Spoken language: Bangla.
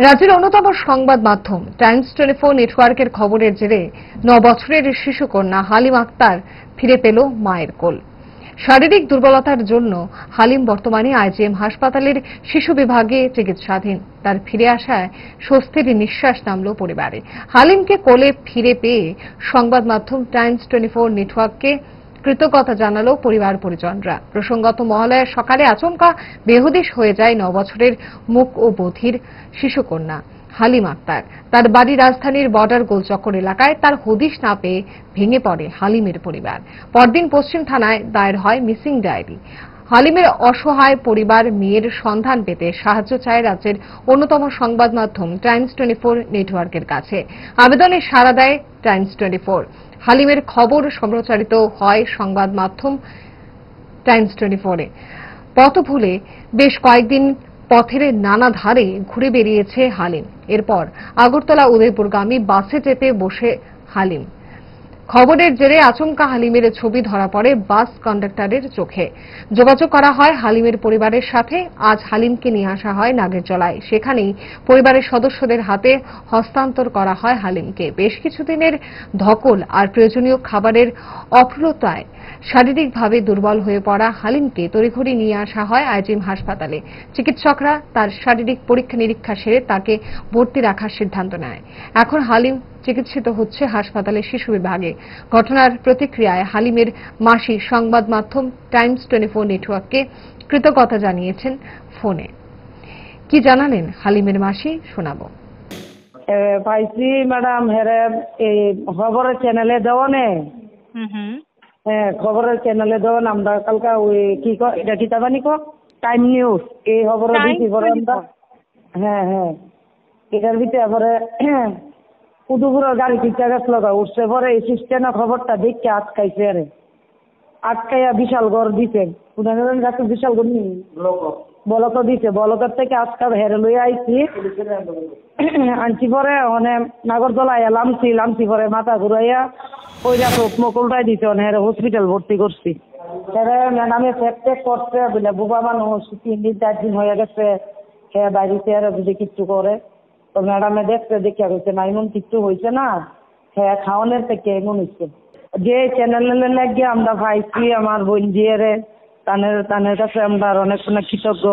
রাজ্যের অন্যতম সংবাদ মাধ্যম টাইমস 24 নেটওয়ার্কের খবরের জেরে 9 বছরের শিশুকন্যা হালিম আক্তার ফিরে পেল মায়ের কোল। শারীরিক দুর্বলতার জন্য হালিম বর্তমানে আইজিএম হাসপাতালের শিশু বিভাগে চিকিৎসাধীন। তার ফিরে আসায় স্বস্তির নিঃশ্বাস নামল পরিবারে। হালিমকে কোলে ফিরে পেয়ে সংবাদ মাধ্যম টাইমস 24 নেটওয়ার্ককে কৃতজ্ঞতা জানালো পরিবার পরিজনরা। প্রসঙ্গত মহালয়ার সকালে আচমকা বেহুদিশ হয়ে যায় 9 বছরের মুক ও বধির শিশুকন্যা হালিম আক্তার। তার বাড়ি রাজধানীর বর্ডার গোলচক্কর এলাকায়। তার হদিশ না পেয়ে ভেঙে পড়ে হালিমের পরিবার। পরদিন পশ্চিম থানায় দায়ের হয় মিসিং ডায়েরি। হালিমের অসহায় পরিবার মেয়ের সন্ধান পেতে সাহায্য চায় রাজ্যের অন্যতম সংবাদ মাধ্যম টাইমস 24 নেটওয়ার্কের কাছে। আবেদনে সাড়া দেয় টাইমস 24। হালিমের খবর সম্প্রচারিত হয় সংবাদ মাধ্যম টাইমস 24-এ। পথ ভুলে বেশ কয়েকদিন পথের নানা ধারে ঘুরে বেরিয়েছে হালিম। এরপর আগরতলা উদয়পুরগামী বাসে যেতে বসে হালিম। খবরের জেরে আচমকা হালিমের ছবি ধরা পড়ে বাস কন্ডাক্টরের চোখে। যোগাযোগ করা হয় হালিমের পরিবারের সাথে। আজ হালিমকে নিয়ে আসা হয় নাগেরজলায়। সেখানেই পরিবারের সদস্যদের হাতে হস্তান্তর করা হয় হালিমকে। বেশ কিছুদিনের ধকল আর প্রয়োজনীয় খাবারের অপ্রতুলতায় শারীরিকভাবে দুর্বল হয়ে পড়া হালিমকে তড়িঘড়ি নিয়ে আসা হয় আইজিএম হাসপাতালে। চিকিৎসকরা তার শারীরিক পরীক্ষা নিরীক্ষা সেরে তাকে ভর্তি রাখার সিদ্ধান্ত নেয়। এখন হালিম চিকিৎসিত হচ্ছে হাসপাতালের শিশু বিভাগে। ঘটনার প্রতিক্রিয়ায় হালিমের মাসি সংবাদ মাধ্যম টাইমস 24 নেটওয়ার্ককে কৃতজ্ঞতা জানিয়েছেন ফোনে। কি জানালেন হালিমের মাসি, শোনাবো। পাইছি ম্যাডাম, হেরে এই খবরের চ্যানেলে দেওয়া নে। হ্যাঁ, খবরের চ্যানেলে দেওয়া আমরা কালকা ওই কি এটা কি তাবানি টাইম নিউজ এই খবরের দিছি পরে আমরা। হ্যাঁ হ্যাঁ, এটার ভিতরে পরে পুদুপুরের গাড়ি ঠিকঠাক আসলো উঠছে পরে এই সিস্টেমে খবরটা দেখতে আটকাইছে। আরে আটকাইয়া বিশাল ঘর দিছে, গাছের বিশাল ঘর নিয়ে বলক দিছে। বলকের থেকে আজকাল হেরে লইয়া আইছি আনছি পরে মানে নাগরদোলায় লামছি পরে মাথা ঘুরাইয়া ওই চোখ মুখ উল্টাই দিছে। হেরে হসপিটাল ভর্তি করছি। হেরে ম্যাডামে চেক করছে বলে বুবা মানুষ 3 দিন 4 দিন হয়ে গেছে। হ্যাঁ বাড়িতে আর যদি কিচ্ছু করে তো ম্যাডামে দেখছে, দেখিয়া গেছে না এমন কিচ্ছু হয়েছে না। হ্যাঁ খাওয়ানোর থেকে এমন হয়েছে। যে চ্যানেলে লাগিয়ে আমরা পাইছি আমার বোন জিয়ারে তানের কাছে আমরা অনেক কৃতজ্ঞ।